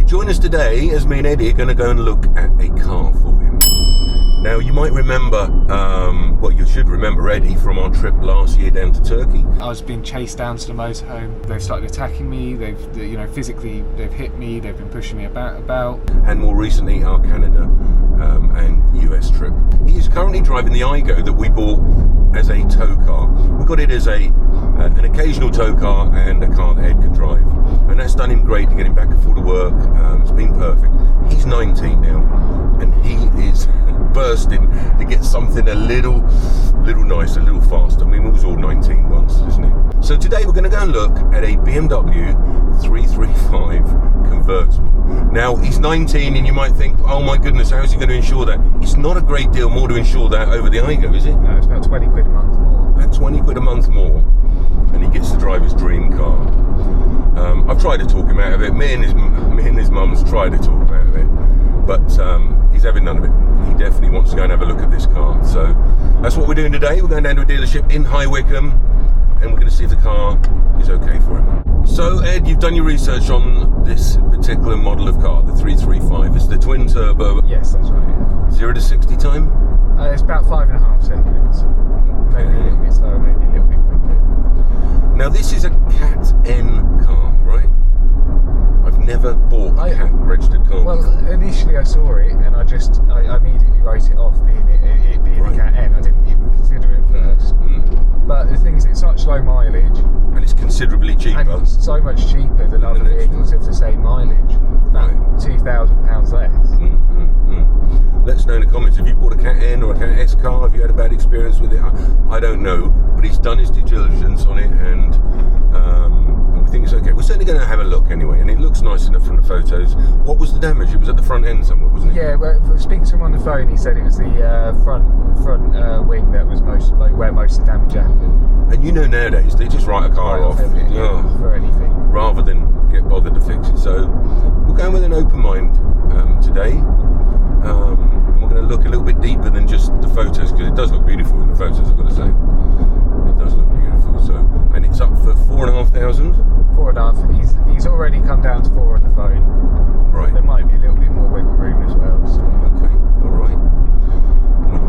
join us today as me and Eddie are going to go and look at a car for him. Now, you might remember, well, you should remember Eddie from our trip last year down to Turkey. I was being chased down to the motorhome. They've started attacking me. Physically, they've hit me. They've been pushing me about. And more recently, our Canada and US trip. He is currently driving the Igo that we bought as a tow car. We got it as an occasional tow car and a car that Ed could drive. And that's done him great to get him back and forth to work. It's been perfect. He's 19 now, and he is bursting to get something a little nicer, a little faster. I mean, we was all 19 once, isn't it? So today we're going to go and look at a BMW 335 convertible. Now, he's 19 and you might think, oh my goodness, how is he going to insure that? It's not a great deal more to insure that over the Igo, is it? No, it's about 20 quid a month more. About 20 quid a month more, and he gets to drive his dream car. I've tried to talk him out of it. Me and his mum's tried to talk him out of it, but he's having none of it. He definitely wants to go and have a look at this car. So that's what we're doing today. We're going down to a dealership in High Wycombe, and we're going to see if the car is okay for him. So Ed, you've done your research on this particular model of car, the 335. It's the twin turbo. Yes, that's right. 0 to 60 time? It's about 5.5 seconds. Maybe a little bit slower, maybe a little bit quicker. Now this is a Cat N car, right? I've never bought a Cat registered car. Well, initially I saw it and I immediately wrote it off, it being a Cat N. I didn't even consider it first. But the thing is, it's such low mileage. And it's considerably cheaper. And it's so much cheaper than other vehicles of the same mileage. About £2,000 less. Let us know in the comments if you bought a Cat N or a Cat S car, if you had a bad experience with it. I don't know, but he's done his due diligence on it, and we think it's okay. We're certainly going to have a look anyway, and it looks nice enough from the photos. What was the damage? It was at the front end somewhere, wasn't it? Yeah, well, speaking to him on the phone, he said it was the front wing that was where most of the damage happened. And you know, nowadays they just write a car off for anything, rather than get bothered to fix it. So we're going with an open mind today. And we're going to look a little bit deeper than just the photos, because it does look beautiful in the photos, I've got to say. It does look beautiful. So, and it's up for 4,500. 4.5. He's already come down to 4 on the phone. Right. There might be a little bit more wiggle room as well. So. Okay. All right.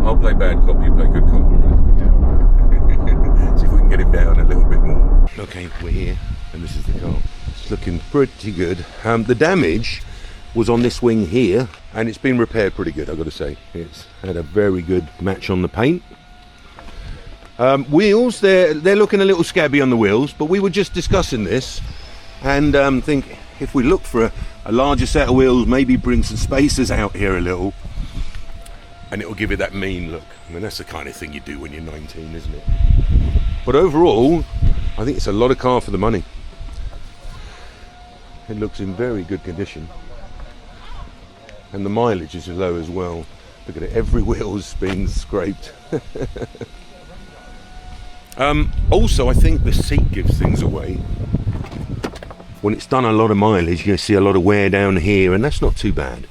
I'll play bad cop. You play good cop. Right? Yeah. See if we can get him down a little bit more. Okay, we're here, and this is the car. It's looking pretty good. The damage was on this wing here, and it's been repaired pretty good, I've got to say. It's had a very good match on the paint. Wheels, they're looking a little scabby on the wheels, but we were just discussing this and think if we look for a larger set of wheels, maybe bring some spacers out here a little, and it'll give it that mean look. I mean, that's the kind of thing you do when you're 19, isn't it? But overall, I think it's a lot of car for the money. It looks in very good condition. And the mileage is low as well. Look at it, every wheel's been scraped. Also, I think the seat gives things away. When it's done a lot of mileage, you see a lot of wear down here, and that's not too bad.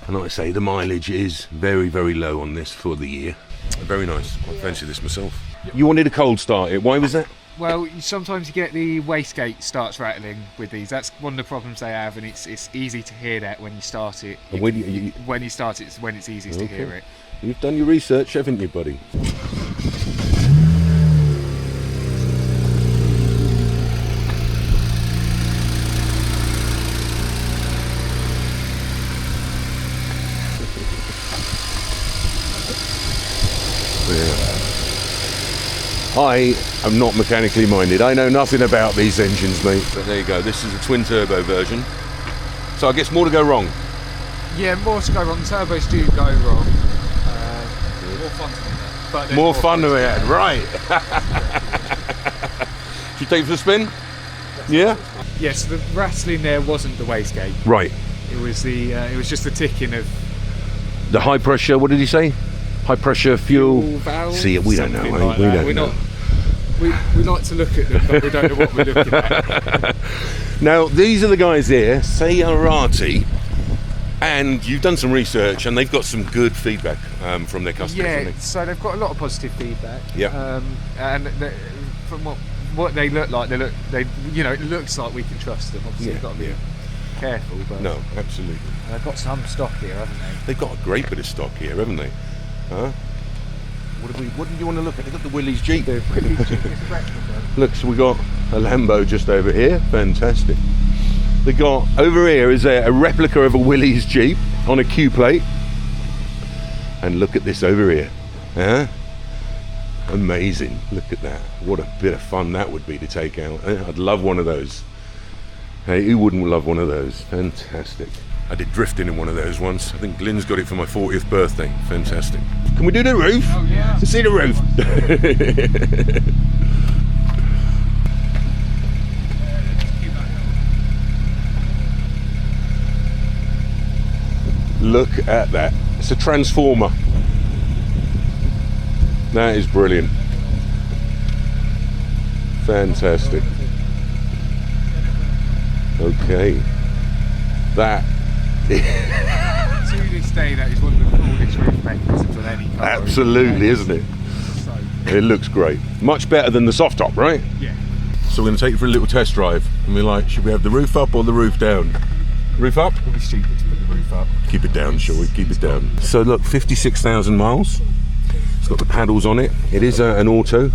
And like I say, the mileage is very, very low on this for the year. Very nice. I fancy this myself. You wanted a cold start it. Why was that? Well, sometimes you get the wastegate starts rattling with these. That's one of the problems they have, and it's easy to hear that when you start it. And when you start it, it's when it's easiest to hear it. You've done your research, haven't you, buddy? I am not mechanically minded. I know nothing about these engines, mate. But there you go. This is a twin turbo version. So I guess more to go wrong. Yeah, more to go wrong. Turbos do go wrong. More fun to be had. But more fun to be had, right. Should you take it for a spin? Yeah? Yes, the rattling there wasn't the wastegate. Right. It was just the ticking of the high pressure, what did he say? High pressure fuel valve. See, we don't know. Like we don't know. We like to look at them, but we don't know what we're looking at. Now, these are the guys here, Sayarati, and you've done some research, and they've got some good feedback from their customers. Yeah, so they've got a lot of positive feedback. Yeah. And from what they look like, it looks like we can trust them. Obviously, careful. But No, absolutely. they've got some stock here, haven't they? They've got a great bit of stock here, haven't they? Huh? What did you want to look at? They've got the Willys Jeep. The Willys Jeep is replica. Look, so we got a Lambo just over here. Fantastic. They got over here is a replica of a Willys Jeep on a Q plate. And look at this over here. Huh? Amazing. Look at that. What a bit of fun that would be to take out. I'd love one of those. Hey, who wouldn't love one of those? Fantastic. I did drifting in one of those once. I think Glyn's got it for my 40th birthday. Fantastic. Can we do the roof? Oh yeah. To see the roof. Look at that. It's a transformer. That is brilliant. Fantastic. Okay. That To this day, that is one of the coolest roof mechanisms on any car. absolutely, isn't it? So, It looks great. Much better than the soft top, right? yeah. So we're going to take it for a little test drive. And we're like, should we have the roof up or the roof down? Roof up? It would be stupid to put the roof up. Keep it down, shall we? Keep it down. So look, 56,000 miles. It's got the paddles on it. It is an auto.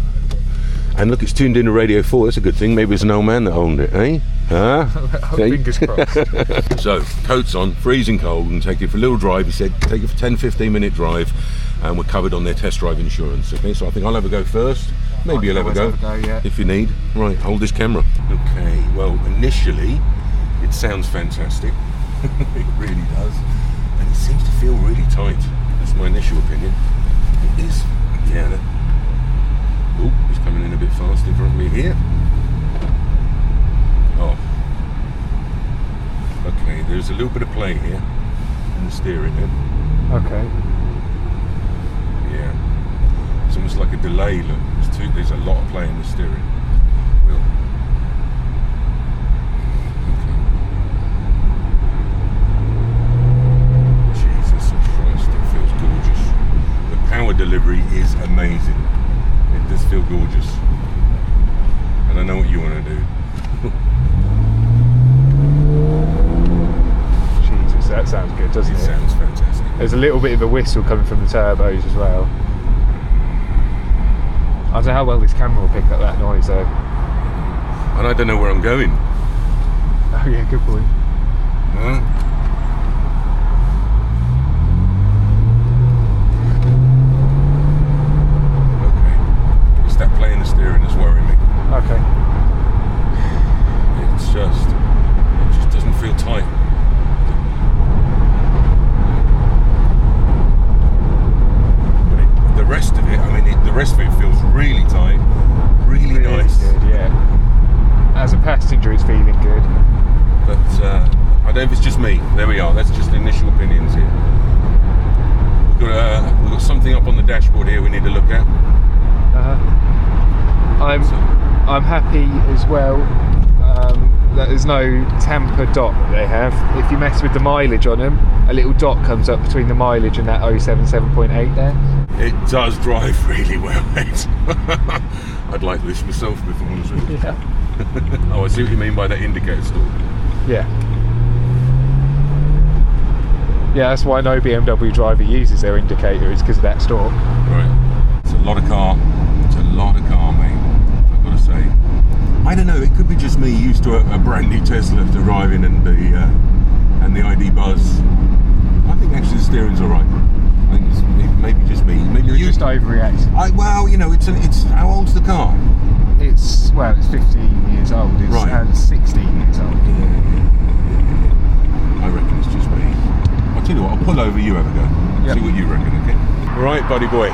And look, it's tuned into Radio 4. That's a good thing. Maybe it's an old man that owned it, eh? Huh? Fingers crossed. So, coats on, freezing cold, and take it for a little drive. He said, take it for 10-15 minute drive, and we're covered on their test drive insurance. Okay, so I think I'll have a go first. Maybe you'll have a go, yeah. if you need. Right, hold this camera. Okay, well, initially, it sounds fantastic. It really does. And it seems to feel really tight. That's my initial opinion. It is. Yeah. Oh, he's coming in a bit fast in front of me here. Oh. Okay, there's a little bit of play here in the steering then. Okay. Yeah. It's almost like a delay, look. There's a lot of play in the steering wheel. Okay. Jesus Christ, it feels gorgeous. The power delivery is amazing. It does feel gorgeous. And I know what you want to do. Jesus, that sounds good, doesn't it? It sounds fantastic. There's a little bit of a whistle coming from the turbos as well. I don't know how well this camera will pick up that noise though. And I don't know where I'm going. Oh yeah, good point. Huh? Okay. It's that play in the steering that's worrying me. Okay. It just doesn't feel tight. But the rest of it, the rest of it feels really tight, really nice. Good, yeah. As a passenger, it's feeling good. But I don't know if it's just me. There we are. That's just the initial opinions here. We've got something up on the dashboard here we need to look at. I'm happy as well that there's no tamper dot that they have. If you mess with the mileage on them, a little dot comes up between the mileage and that 077.8 there. It does drive really well, mate. I'd like this myself if I'm honest with you. Yeah. Oh, I see what you mean by that indicator stalk. Yeah. Yeah, that's why no BMW driver uses their indicator, is because of that stalk. Right. It's a lot of car. It's a lot of car, mate. I've got to say. I don't know. It could be just me used to a brand new Tesla arriving and the ID Buzz. I think actually the steering's all right. I think it's maybe just me. Maybe You're just overreacting. Well, it's how old's the car? It's 15 years old. It's Right. 16 years old. I reckon it's just me. I'll tell you what, I'll pull over, you have a go. Yep. See what you reckon, okay? Right, buddy boy.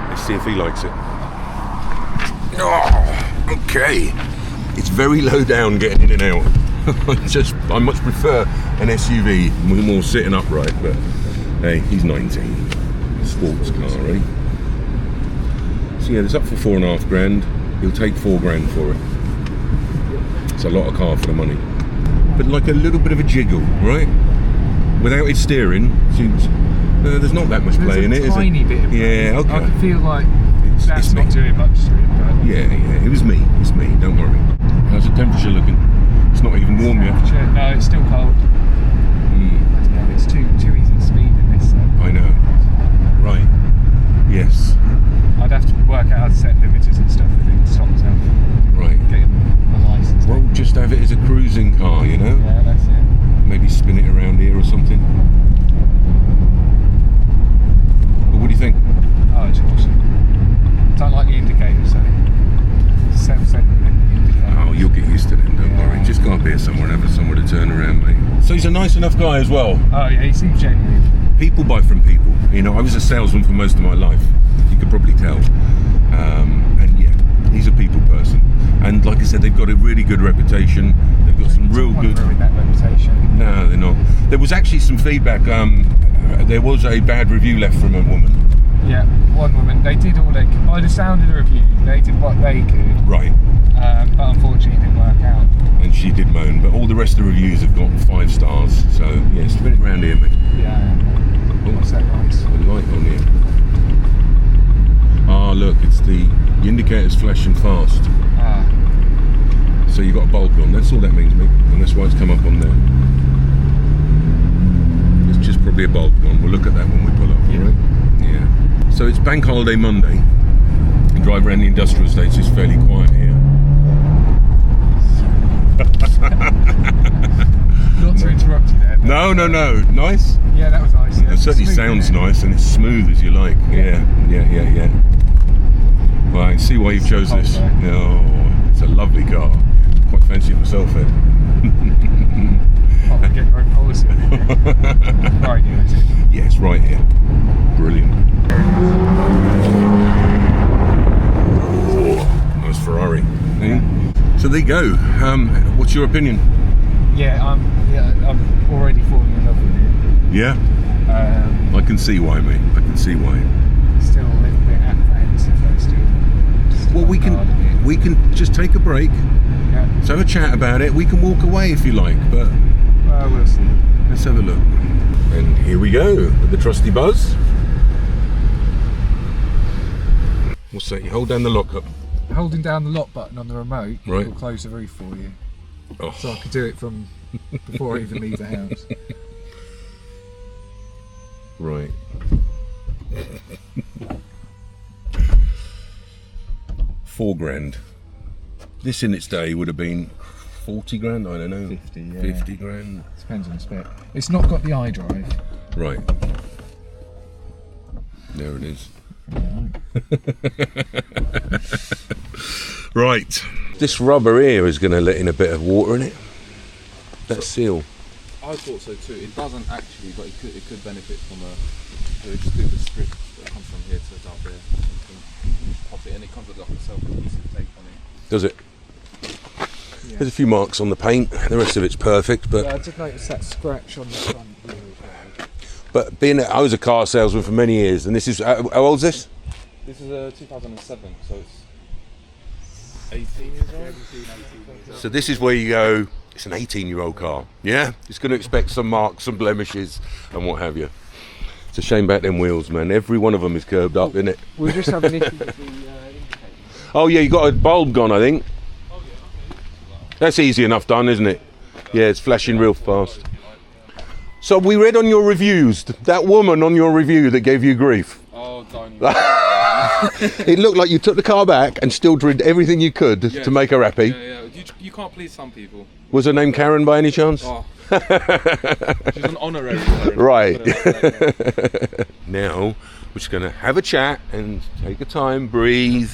Let's see if he likes it. Oh, okay. It's very low down getting in and out. I much prefer an SUV, more sitting upright, but hey, he's 19. Sports car, right? So yeah, it's up for $4.5 grand. He'll take $4 grand for it. It's a lot of car for the money. But like a little bit of a jiggle, right? Without it steering, there's not that much play in it, is it? There's a tiny bit of play. Yeah, okay. I can feel like that's it's not me. doing much to it, but Yeah, it was me. It's me, don't worry. How's the temperature looking? It's not even warm yet. No, it's still cold. No, it's too easy to speed in this. I know. Right. Yes. I'd have to work out how to set limiters and stuff if it stops out. Right. Get the license. Well, just have it as a cruising car, you know? Yeah, that's it. Maybe spin it around here or something. But what do you think? Oh, it's awesome. Don't like the indicators, so self-centered indicator. Oh, you'll get used to them, don't worry. Just go up here somewhere and have somewhere to turn around, mate. So he's a nice enough guy as well. Oh yeah, he seems genuine. People buy from people. You know, I was a salesman for most of my life. You could probably tell. And yeah, he's a people person. And like I said, they've got a really good reputation. They've got some real good. Ruin that reputation. No, they're not. There was actually some feedback. There was a bad review left from a woman. Yeah, one woman. They did all they could. By the sound of the review, they did what they could. Right. But unfortunately, it didn't work out. And she did moan, but all the rest of the reviews have got 5 stars. So yeah, spin it round here, mate. Yeah. What's that nice? The light on here. Ah, look, it's the indicator's flashing fast. Ah. So you've got a bulb on. That's all that means, mate. And that's why it's come up on there. It's just probably a bulb on. We'll look at that when we pull up, alright? Yeah. So it's Bank Holiday Monday. You drive around the industrial estates, it's fairly quiet here. Not to interrupt you there. No. Nice? Yeah, that was nice. Yeah, It certainly smooth, sounds isn't it? nice and it's smooth as you like. Yeah. Well, I can see why you've chose this. Oh, it's a lovely car. Quite fancy it myself, Ed. Oh, get your own policy. Right here, is it? Yeah, it's right here. Brilliant. Nice Ferrari. So there you go. What's your opinion? Yeah, I'm already falling in love with it. Yeah? I can see why, mate. I can see why. Still a little bit apprehensive though, still Well, we can just take a break. Yeah. Let's have a chat about it. We can walk away if you like, but Well, we'll see. let's have a look. And here we go with the trusty buzz. What's that? You hold down the lockup. Holding down the lock button on the remote Right. will close the roof for you. Oh. So I could do it from before I even leave the house. Right. £4,000. This in its day would have been 40 grand, I don't know. 50, yeah. 50 grand. Depends on the spec. It's not got the iDrive. Right. There it is. Right. This rubber here is going to let in a bit of water in it. That seal. I thought so too. It doesn't actually, but it could benefit from a just do the strip that comes from here to down there. You can pop it in. It comes with like a self-adhesive tape on it. Does it? Yeah. There's a few marks on the paint. The rest of it's perfect, but Yeah, I did notice that scratch on the front wheel as well. but being I was a car salesman for many years, and this is how old's this? This is a 2007, so it's 18 years old. So this is where you go. It's an 18-year-old car. Yeah, it's going to expect some marks, some blemishes, and what have you. It's a shame about them wheels, man. Every one of them is curved up, isn't it? We'll just have an issue with the indicators. Oh yeah, you got a bulb gone, I think. That's easy enough done, isn't it? Yeah, it's flashing real fast. So we read on your reviews, that woman on your review that gave you grief. Oh, don't. It looked like you took the car back and still did everything you could to make her happy. Yeah. You can't please some people. Was her name Karen by any chance? Oh. She's an honorary Karen. Right. Put it like that. Now, we're just going to have a chat and take a time, breathe,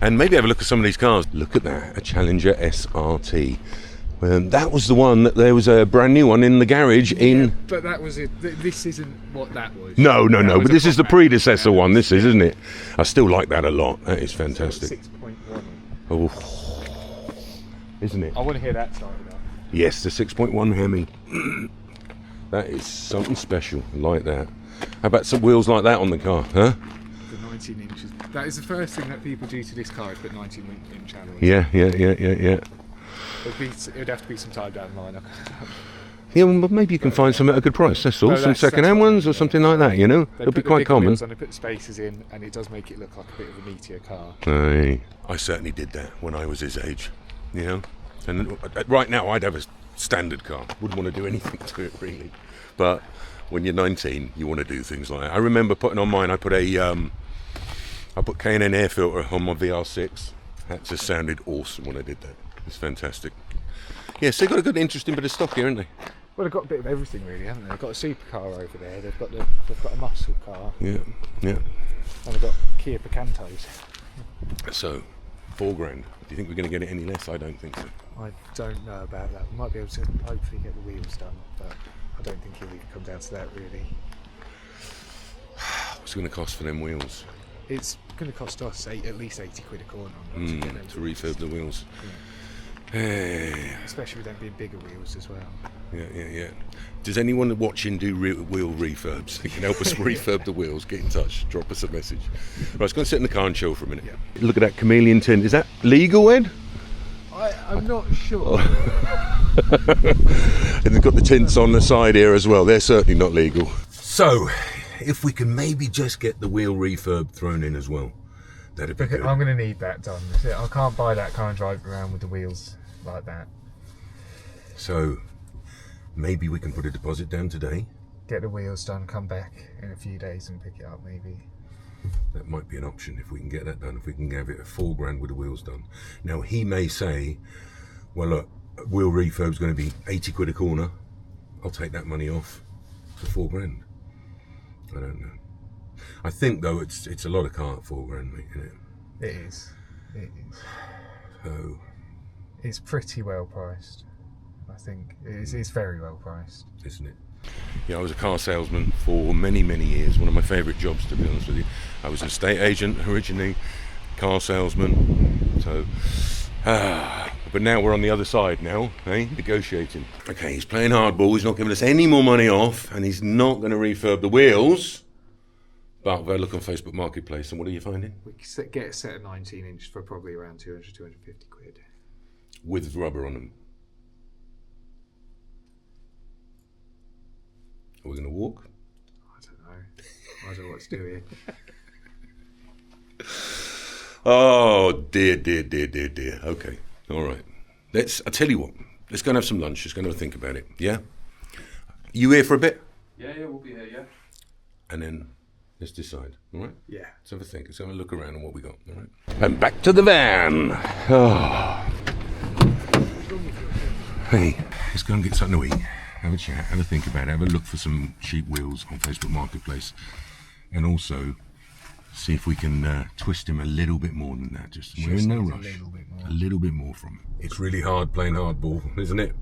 and maybe have a look at some of these cars. Look at that, a Challenger SRT. That was the one that there was a brand new one in the garage in... But that was it. This isn't what that was. No, That was but a this is the compact. predecessor one, this is, isn't it? I still like that a lot. That is fantastic. 6.1. Oh, isn't it? I want to hear that started up. Yes, the 6.1 Hemi. That is something special, I like that. How about some wheels like that on the car, huh? The 19 inches. That is the first thing that people do to this car is put 19-inch alloys. Yeah. It'd have to be some time down the line. Yeah, well, maybe you can find some at a good price, that's all. No, Some that's second-hand what I ones mean, or something like that, you know? They They'll be put the quite big common. wheels on, they put the spacers in, and it does make it look like a bit of a meteor car. Aye. I certainly did that when I was his age, you know? And right now, I'd have a standard car. Wouldn't want to do anything to it really. But when you're 19, you want to do things like that. I remember putting on mine. I put K&N air filter on my VR6. That just sounded awesome when I did that. It's fantastic. Yeah, so they've got a good, interesting bit of stock here, haven't they? Well, they've got a bit of everything really, haven't they? They've got a supercar over there. They've got a muscle car. Yeah. And they've got Kia Picantos. So, £4,000. Do you think we're going to get it any less? I don't think so. I don't know about that. We might be able to hopefully get the wheels done, but I don't think it'll even come down to that really. What's it going to cost for them wheels? It's going to cost us at least 80 quid a corner on them To refurb the wheels. Yeah. Especially with them being bigger wheels as well. Yeah. Does anyone watching do wheel refurbs? You can help us refurb the wheels. Get in touch. Drop us a message. Right, let's go and sit in the car and chill for a minute. Yeah. Look at that chameleon tint. Is that legal, Ed? I'm not sure. And they've got the tints on the side here as well. They're certainly not legal. So, if we can maybe just get the wheel refurb thrown in as well, that'd be good. I'm going to need that done. I can't buy that car and drive around with the wheels like that. So, maybe we can put a deposit down today. Get the wheels done, come back in a few days and pick it up maybe. That might be an option if we can get that done, if we can have it at £4,000 with the wheels done. Now, he may say, well, look, wheel refurb's going to be 80 quid a corner. I'll take that money off for £4,000. I don't know. I think, though, it's a lot of car at £4,000, mate, isn't it? It is. So, it's pretty well priced. I think it's very well priced. Isn't it? Yeah, I was a car salesman for many, many years. One of my favourite jobs, to be honest with you. I was an estate agent originally, car salesman. So, but now we're on the other side now, negotiating. Okay, he's playing hardball. He's not giving us any more money off, and he's not going to refurb the wheels. But we'll look on Facebook Marketplace, and what are you finding? We can get a set of 19-inch for probably around 200, 250 quid. With rubber on them. Are we going to walk? I don't know. I don't know what to do here. Oh, dear. Okay, all right. I'll tell you what. Let's go and have some lunch. Let's go and have a think about it, yeah? You here for a bit? Yeah, we'll be here, yeah. And then let's decide, all right? Yeah. Let's have a think. Let's have a look around on what we got, all right? And back to the van. Oh. Hey, let's go and get something to eat. Have a chat, have a think about it, have a look for some cheap wheels on Facebook Marketplace, and also see if we can twist him a little bit more than that. We're in no rush. A little bit more from him. It's really hard playing hardball, isn't it?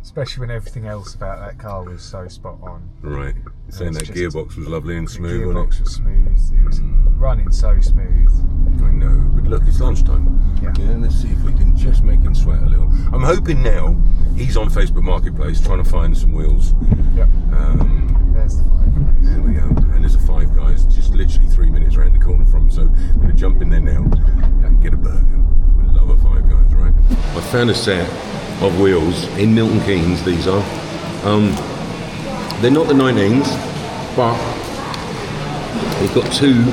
Especially when everything else about that car was so spot on. Right. Saying that gearbox was lovely and smooth, wasn't it? wasn't it? Was smooth. It was running so smooth. I know, but look, it's lunchtime. Yeah. Let's see if we can just make him sweat a little. I'm hoping now he's on Facebook Marketplace trying to find some wheels. Yep. There's the Five Guys. There we go. And there's a Five Guys just literally 3 minutes around the corner from him. So I'm going to jump in there now and get a burger. We love a Five Guys, right? I found a set of wheels in Milton Keynes. These are. They're not the 19s, but they've got two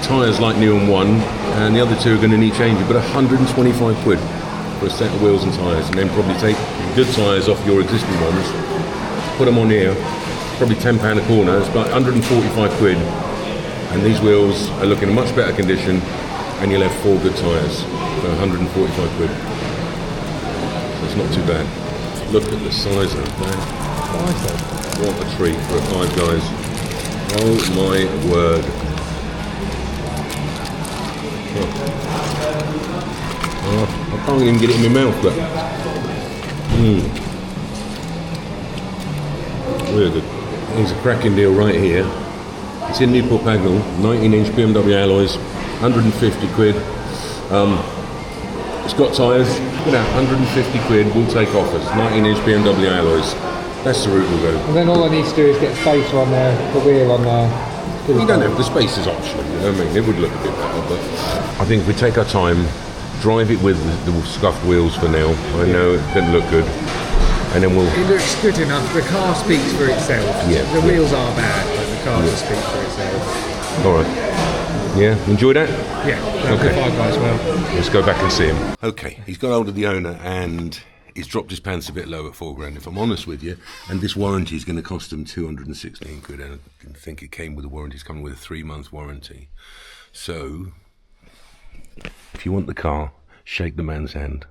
tyres like new on one, and the other two are going to need changing, but 125 quid for a set of wheels and tyres, and then probably take good tyres off your existing ones, put them on here, probably £10 a corner. It's about 145 quid, and these wheels are looking in much better condition, and you'll have 4 good tyres for 145 quid. So it's not too bad. Look at the size of that. What a treat for a Five Guys. Oh my word. Oh, I can't even get it in my mouth, but really good. It's a cracking deal right here. It's in Newport Pagnell, 19-inch BMW alloys, 150 quid. It's got tyres, look at that, 150 quid, we'll take off us, 19-inch BMW alloys. That's the route we'll go. And then all I need to do is get spacer on there, the wheel on there. You don't have, the space is optional, you know what I mean? It would look a bit better, but I think if we take our time, drive it with the scuffed wheels for now. I know it doesn't look good. And then It looks good enough. The car speaks for itself. Yeah. The wheels are bad, but the car will speak for itself. All right. Yeah, enjoy that? Yeah, Okay. Five guys well. Let's go back and see him. Okay, he's got hold of the owner and he's dropped his pants a bit low at £4,000, if I'm honest with you. And this warranty is going to cost him 216 quid. And I didn't think it came with a warranty. It's coming with a 3-month warranty. So, if you want the car, shake the man's hand.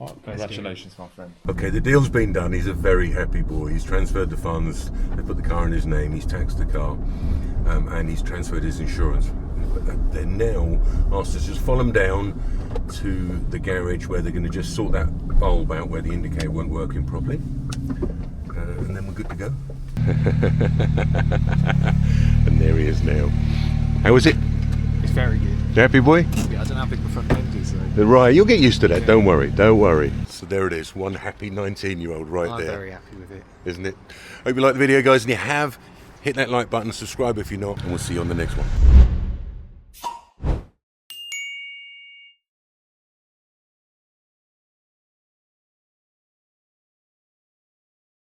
Oh, congratulations, my friend. Okay, the deal's been done. He's a very happy boy. He's transferred the funds. They put the car in his name. He's taxed the car, and he's transferred his insurance. They're now asked us to just follow him down to the garage where they're going to just sort that bulb out where the indicator weren't working properly, and then we're good to go. And there he is now. How was it? It's very good. Happy boy? Yeah, I don't know how big the front end is though. Right, you'll get used to that. Don't worry, don't worry. So there it is, one happy 19-year-old right I'm there. very happy with it. Isn't it? Hope you like the video, guys, and you have. Hit that like button, subscribe if you're not, and we'll see you on the next one.